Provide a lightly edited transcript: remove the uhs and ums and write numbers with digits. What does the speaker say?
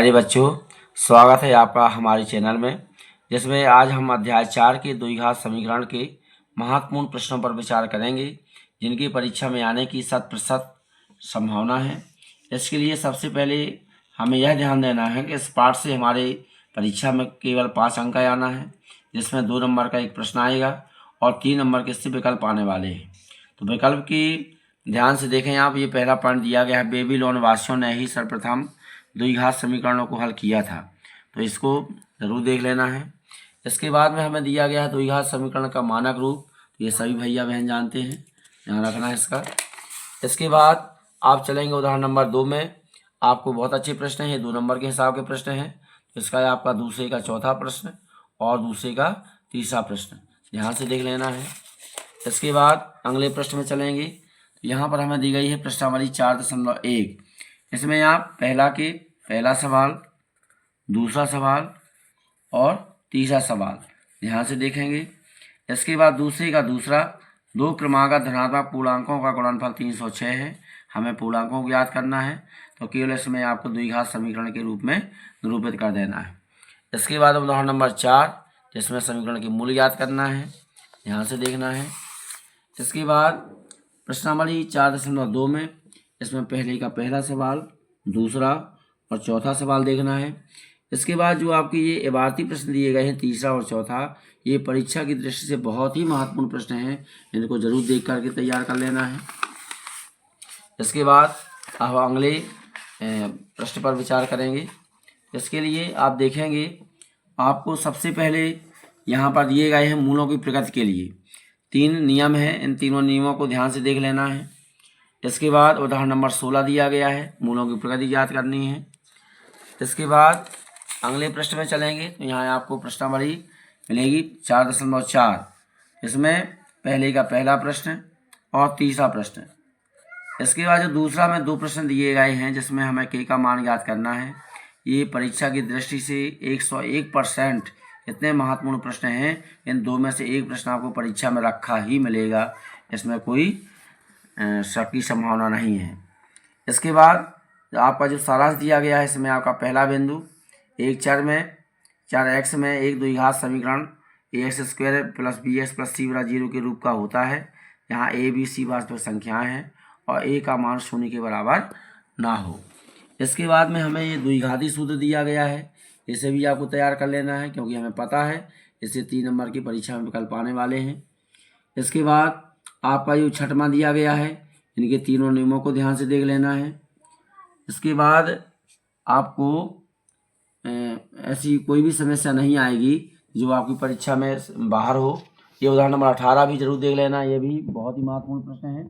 अरे बच्चों, स्वागत है आपका हमारे चैनल में, जिसमें आज हम अध्याय 4 के द्विघात समीकरण के महत्वपूर्ण प्रश्नों पर विचार करेंगे, जिनकी परीक्षा में आने की 100% संभावना है। इसके लिए सबसे पहले हमें यह ध्यान देना है कि इस पाठ से हमारे परीक्षा में केवल 5 अंक आना है, जिसमें 2 नंबर का एक प्रश्न आएगा और 3 नंबर के इससे विकल्प आने वाले हैं। तो विकल्प की ध्यान से देखें आप, ये पहला पॉइंट दिया गया है, बेबीलोन वासियों ने ही सर्वप्रथम द्विघात समीकरणों को हल किया था, तो इसको जरूर देख लेना है। इसके बाद में हमें दिया गया है द्विघात समीकरण का मानक रूप, तो ये सभी भैया बहन जानते हैं, ध्यान रखना है इसका। इसके बाद आप चलेंगे उदाहरण नंबर 2 में। आपको बहुत अच्छे प्रश्न हैं, ये 2 नंबर के हिसाब के प्रश्न हैं। तो इसका है आपका दूसरे का चौथा प्रश्न और दूसरे का तीसरा प्रश्न, ध्यान से देख लेना है। इसके बाद अगले प्रश्न में चलेंगे। तो यहाँ पर हमें दी गई है प्रश्नावली 4.1। इसमें आप पहला सवाल, दूसरा सवाल और तीसरा सवाल ध्यान से देखेंगे। इसके बाद दूसरे का दूसरा, 2 क्रमागत धनात्मक पूर्णांकों का गुणनफल 306 है, हमें पूर्णांकों को याद करना है, तो केवल इसमें आपको द्विघात समीकरण के रूप में निरूपित कर देना है। इसके बाद उदाहरण नंबर 4, जिसमें समीकरण के मूल याद करना है, ध्यान से देखना है। इसके बाद प्रश्नावली 4.2 में इसमें पहले का पहला सवाल, दूसरा और चौथा सवाल देखना है। इसके बाद जो आपके ये इबारती प्रश्न दिए गए हैं, तीसरा और चौथा, ये परीक्षा की दृष्टि से बहुत ही महत्वपूर्ण प्रश्न हैं, इनको जरूर देख करके तैयार कर लेना है। इसके बाद अब अगले प्रश्न पर विचार करेंगे। इसके लिए आप देखेंगे, आपको सबसे पहले यहाँ पर दिए गए हैं मूलों की प्रकृति के लिए 3 नियम हैं, इन तीनों नियमों को ध्यान से देख लेना है। इसके बाद उदाहरण नंबर 16 दिया गया है, मूलों की प्रकृति याद करनी है। इसके बाद अगले प्रश्न में चलेंगे, तो यहाँ आपको प्रश्नावली मिलेगी 4.4। इसमें पहले का पहला प्रश्न और तीसरा प्रश्न। इसके बाद जो दूसरा में 2 प्रश्न दिए गए हैं, जिसमें हमें के का मान याद करना है। ये परीक्षा की दृष्टि से 101% इतने महत्वपूर्ण प्रश्न हैं, इन 2 में से एक प्रश्न आपको परीक्षा में रखा ही मिलेगा, इसमें कोई शक की संभावना नहीं है। इसके बाद आपका जो सारांश दिया गया है, इसमें आपका पहला बिंदु, एक चर में 4x में एक द्विघात समीकरण ax² + bx + c = 0 के रूप का होता है। यहाँ a, b, c वास्तविक संख्याएं हैं और a का मान 0 के बराबर ना हो। इसके बाद में हमें ये द्विघाती सूत्र दिया गया है, इसे भी आपको तैयार कर लेना है, क्योंकि हमें पता है इससे 3 नंबर की परीक्षा में विकल्प आने वाले हैं। इसके बाद आपका जो छठवां दिया गया है, इनके तीनों नियमों को ध्यान से देख लेना है। इसके बाद आपको ऐसी कोई भी समस्या नहीं आएगी जो आपकी परीक्षा में बाहर हो। ये उदाहरण नंबर 18 भी जरूर देख लेना, ये भी बहुत ही महत्वपूर्ण प्रश्न है।